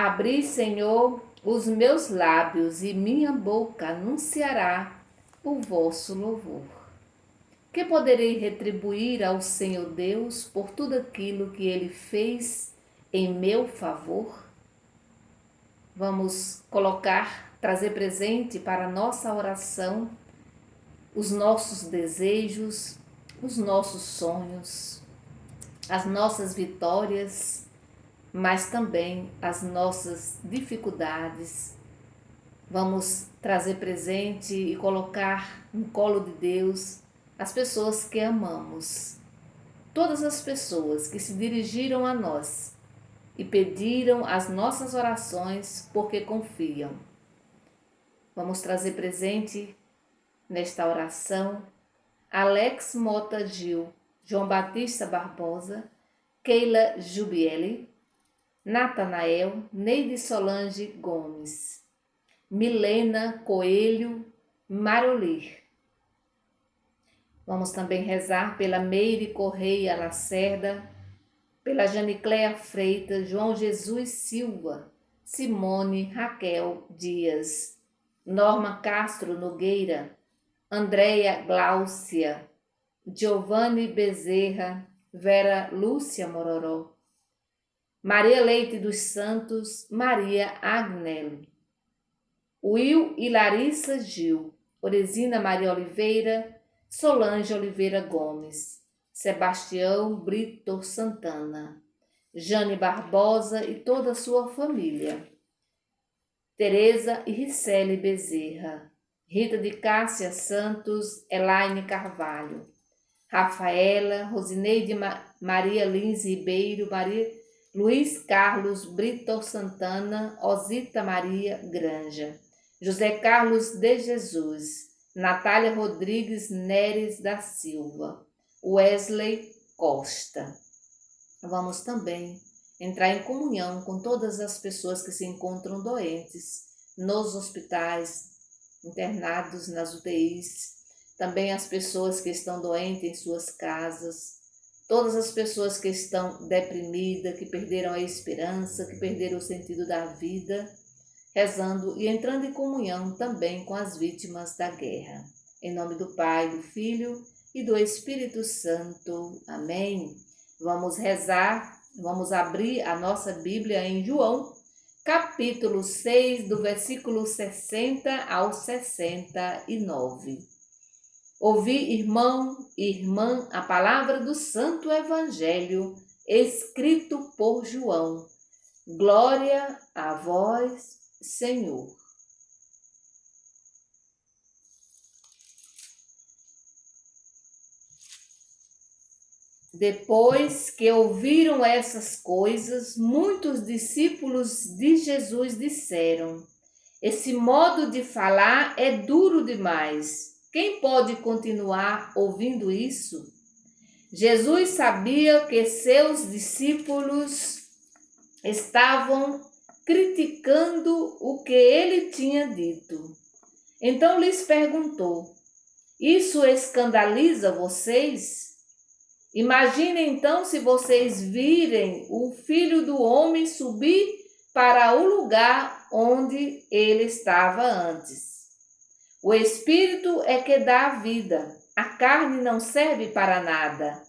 Abri, Senhor, os meus lábios e minha boca anunciará o vosso louvor. Que poderei retribuir ao Senhor Deus por tudo aquilo que Ele fez em meu favor? Vamos trazer presente para a nossa oração os nossos desejos, os nossos sonhos, as nossas vitórias, mas também as nossas dificuldades. Vamos trazer presente e colocar no colo de Deus as pessoas que amamos. Todas as pessoas que se dirigiram a nós e pediram as nossas orações porque confiam. Vamos trazer presente nesta oração Alex Mota Gil, João Batista Barbosa, Keila Jubiele, Natanael, Neide Solange Gomes, Milena Coelho Marolir. Vamos também rezar pela Meire Correia Lacerda, pela Janicléia Freitas, João Jesus Silva, Simone Raquel Dias, Norma Castro Nogueira, Andréia Gláucia, Giovanni Bezerra, Vera Lúcia Mororó, Maria Leite dos Santos, Maria Agnello, Will e Larissa Gil, Oresina Maria Oliveira, Solange Oliveira Gomes, Sebastião Brito Santana, Jane Barbosa e toda a sua família, Tereza e Ricele Bezerra, Rita de Cássia Santos, Elaine Carvalho, Rafaela, Rosineide Maria Lins Ribeiro, Luiz Carlos Brito Santana, Osita Maria Granja, José Carlos de Jesus, Natália Rodrigues Neres da Silva, Wesley Costa. Vamos também entrar em comunhão com todas as pessoas que se encontram doentes nos hospitais, internados nas UTIs, também as pessoas que estão doentes em suas casas, todas as pessoas que estão deprimidas, que perderam a esperança, que perderam o sentido da vida, rezando e entrando em comunhão também com as vítimas da guerra. Em nome do Pai, do Filho e do Espírito Santo. Amém. Vamos rezar, vamos abrir a nossa Bíblia em João, capítulo 6, do versículo 60 ao 69. Ouvi, irmão e irmã, a palavra do Santo Evangelho, escrito por João. Glória a vós, Senhor. Depois que ouviram essas coisas, muitos discípulos de Jesus disseram: esse modo de falar é duro demais. Quem pode continuar ouvindo isso? Jesus sabia que seus discípulos estavam criticando o que ele tinha dito. Então lhes perguntou: isso escandaliza vocês? Imaginem então se vocês virem o Filho do Homem subir para o lugar onde ele estava antes. O Espírito é que dá a vida, a carne não serve para nada.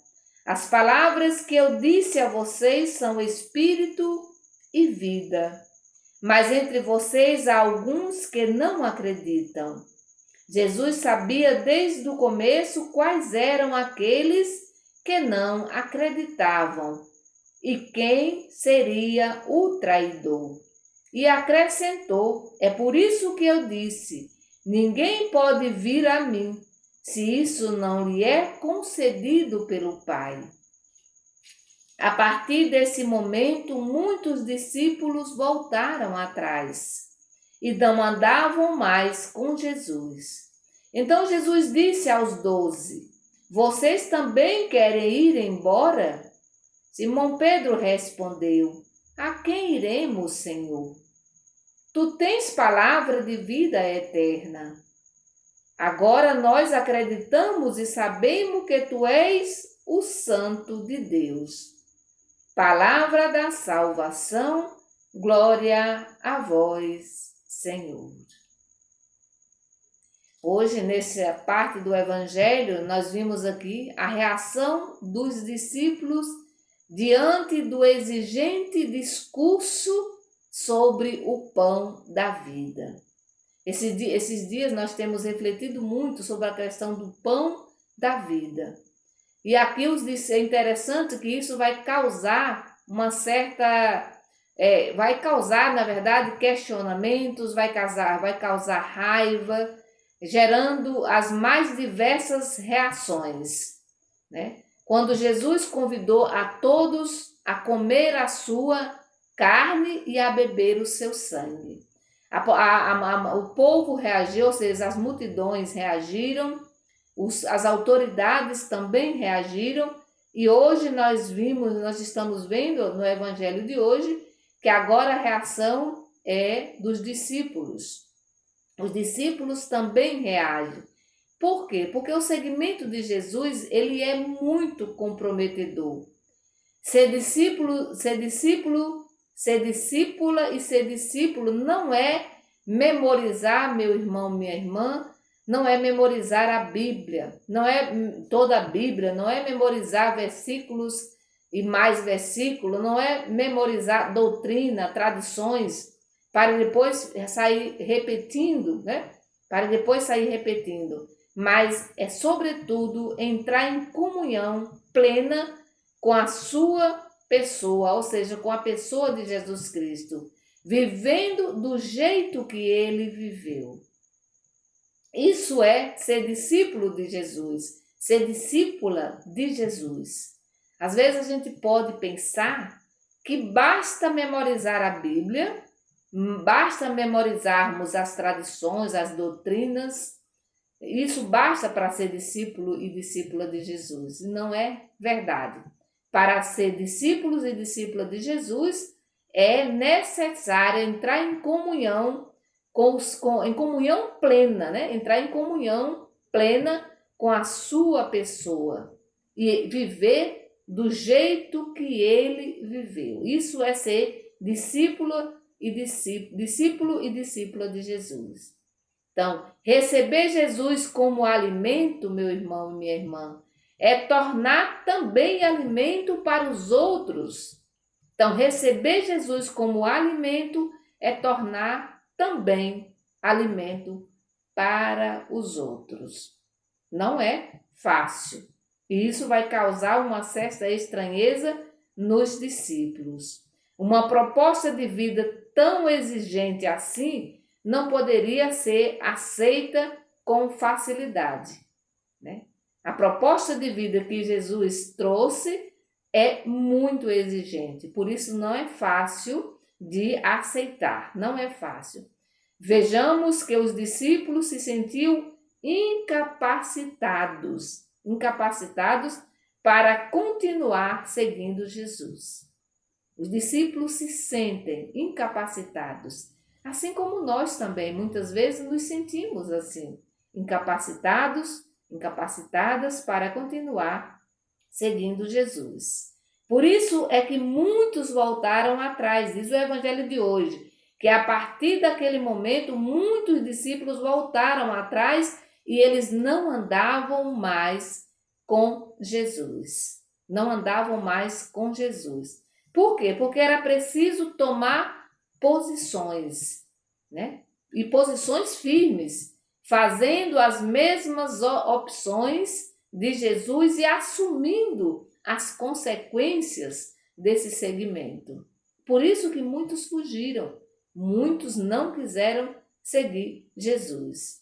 As palavras que eu disse a vocês são Espírito e vida. Mas entre vocês há alguns que não acreditam. Jesus sabia desde o começo quais eram aqueles que não acreditavam e quem seria o traidor. E acrescentou: é por isso que eu disse, ninguém pode vir a mim, se isso não lhe é concedido pelo Pai. A partir desse momento, muitos discípulos voltaram atrás e não andavam mais com Jesus. Então Jesus disse aos 12: vocês também querem ir embora? Simão Pedro respondeu: a quem iremos, Senhor? Tu tens palavra de vida eterna. Agora nós acreditamos e sabemos que tu és o Santo de Deus. Palavra da salvação, Glória a vós, Senhor. Hoje, nessa parte do Evangelho, nós vimos aqui a reação dos discípulos diante do exigente discurso sobre o pão da vida. Esses dias nós temos refletido muito sobre a questão do pão da vida. E aqui é interessante que isso vai causar uma certa... vai causar, na verdade, questionamentos, vai causar raiva, gerando as mais diversas reações, né? Quando Jesus convidou a todos a comer a sua carne e a beber o seu sangue. O povo reagiu, ou seja, as multidões reagiram, as autoridades também reagiram, e hoje nós estamos vendo no Evangelho de hoje, que agora a reação é dos discípulos. Os discípulos também reagem. Por quê? Porque o seguimento de Jesus, ele é muito comprometedor. Ser discípula e ser discípulo não é memorizar, meu irmão, minha irmã, não é memorizar a Bíblia, não é toda a Bíblia, não é memorizar versículos e mais versículos, não é memorizar doutrina, tradições, para depois sair repetindo, né? Mas é sobretudo entrar em comunhão plena com a sua pessoa, ou seja, com a pessoa de Jesus Cristo, vivendo do jeito que ele viveu. Isso é ser discípulo de Jesus, ser discípula de Jesus. Às vezes a gente pode pensar que basta memorizar a Bíblia, basta memorizarmos as tradições, as doutrinas, isso basta para ser discípulo e discípula de Jesus. E não é verdade. Para ser discípulos e discípula de Jesus, é necessário entrar em comunhão em comunhão plena, né? Entrar em comunhão plena com a sua pessoa e viver do jeito que ele viveu. Isso é ser discípulo e discípula de Jesus. Então, receber Jesus como alimento, meu irmão e minha irmã, é tornar também alimento para os outros. Então, receber Jesus como alimento é tornar também alimento para os outros. Não é fácil. E isso vai causar uma certa estranheza nos discípulos. Uma proposta de vida tão exigente assim não poderia ser aceita com facilidade, né? A proposta de vida que Jesus trouxe é muito exigente, por isso não é fácil de aceitar, não é fácil. Vejamos que os discípulos se sentiam incapacitados para continuar seguindo Jesus. Os discípulos se sentem incapacitados, assim como nós também, muitas vezes nos sentimos assim, incapacitadas para continuar seguindo Jesus. Por isso é que muitos voltaram atrás, diz o Evangelho de hoje, que a partir daquele momento muitos discípulos voltaram atrás e eles não andavam mais com Jesus. Não andavam mais com Jesus. Por quê? Porque era preciso tomar posições, né? E posições firmes, fazendo as mesmas opções de Jesus e assumindo as consequências desse segmento. Por isso que muitos fugiram, muitos não quiseram seguir Jesus.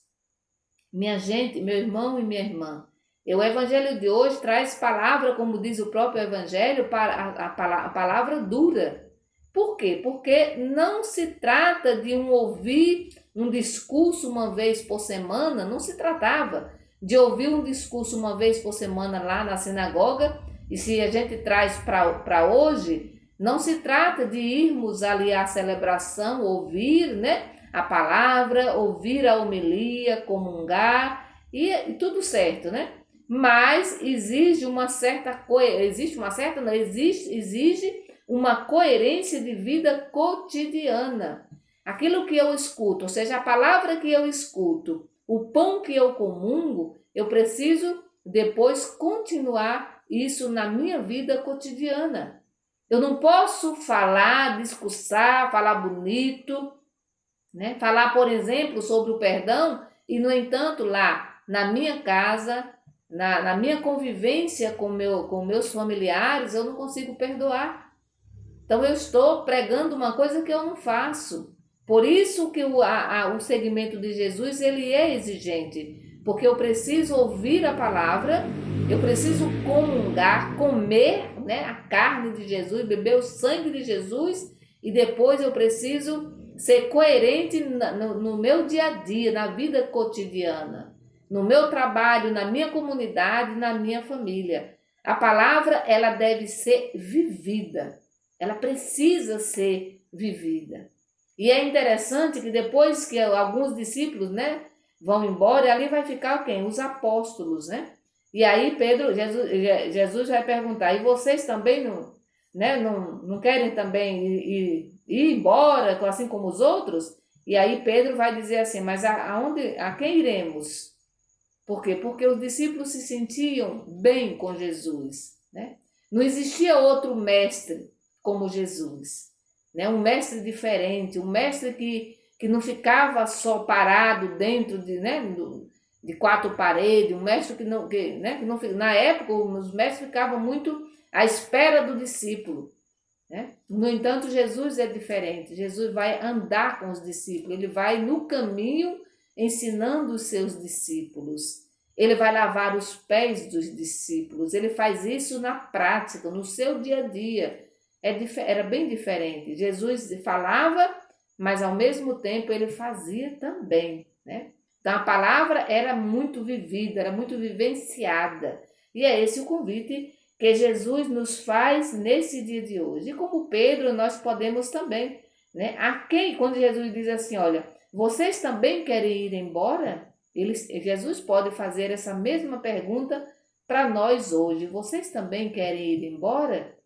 Minha gente, meu irmão e minha irmã, o Evangelho de hoje traz palavra, como diz o próprio Evangelho, a palavra dura. Por quê? Porque não se trata de ouvir um discurso uma vez por semana, não se tratava de ouvir um discurso uma vez por semana lá na sinagoga, e se a gente traz para hoje, não se trata de irmos ali à celebração, ouvir, né, a palavra, ouvir a homilia, comungar, e tudo certo, né? Mas exige uma coerência de vida cotidiana. Aquilo que eu escuto, ou seja, a palavra que eu escuto, o pão que eu comungo, eu preciso depois continuar isso na minha vida cotidiana. Eu não posso falar, discursar, falar bonito, né? Falar, por exemplo, sobre o perdão e, no entanto, lá na minha casa, na minha convivência com meus familiares, eu não consigo perdoar. Então, eu estou pregando uma coisa que eu não faço. Por isso que o segmento de Jesus ele é exigente, porque eu preciso ouvir a palavra, eu preciso comungar, comer, né, a carne de Jesus, beber o sangue de Jesus, e depois eu preciso ser coerente no meu dia a dia, na vida cotidiana, no meu trabalho, na minha comunidade, na minha família. A palavra ela deve ser vivida, ela precisa ser vivida. E é interessante que depois que alguns discípulos, né, vão embora, ali vai ficar quem? Os apóstolos, né? E aí Jesus vai perguntar, e vocês também não, né, não querem também ir embora, assim como os outros? E aí Pedro vai dizer assim, mas a quem iremos? Por quê? Porque os discípulos se sentiam bem com Jesus, né? Não existia outro mestre como Jesus, né? Um mestre diferente, um mestre que não ficava só parado dentro de quatro paredes, um mestre que não, na época os mestres ficavam muito à espera do discípulo, né? No entanto, Jesus é diferente. Jesus vai andar com os discípulos, ele vai no caminho ensinando os seus discípulos. Ele vai lavar os pés dos discípulos, ele faz isso na prática, no seu dia a dia. Era bem diferente. Jesus falava, mas ao mesmo tempo ele fazia também, né? Então a palavra era muito vivida, era muito vivenciada. E é esse o convite que Jesus nos faz nesse dia de hoje. E como Pedro, nós podemos também, né? Quando Jesus diz assim, olha, vocês também querem ir embora? Jesus pode fazer essa mesma pergunta para nós hoje. Vocês também querem ir embora?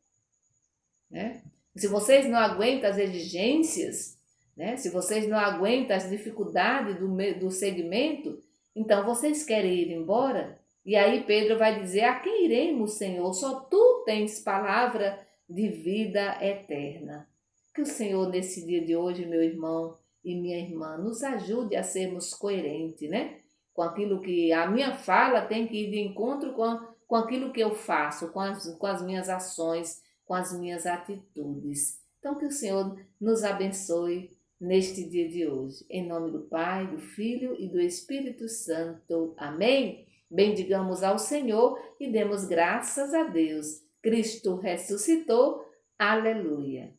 Né? Se vocês não aguentam as exigências, né? Se vocês não aguentam as dificuldades do segmento, então vocês querem ir embora? E aí Pedro vai dizer, a quem iremos, Senhor? Só tu tens palavra de vida eterna. Que o Senhor, nesse dia de hoje, meu irmão e minha irmã, nos ajude a sermos coerentes, né? Com aquilo que a minha fala tem que ir de encontro com aquilo que eu faço, com as minhas ações, com as minhas atitudes. Então, que o Senhor nos abençoe neste dia de hoje. Em nome do Pai, do Filho e do Espírito Santo. Amém? Bendigamos ao Senhor e demos graças a Deus. Cristo ressuscitou. Aleluia.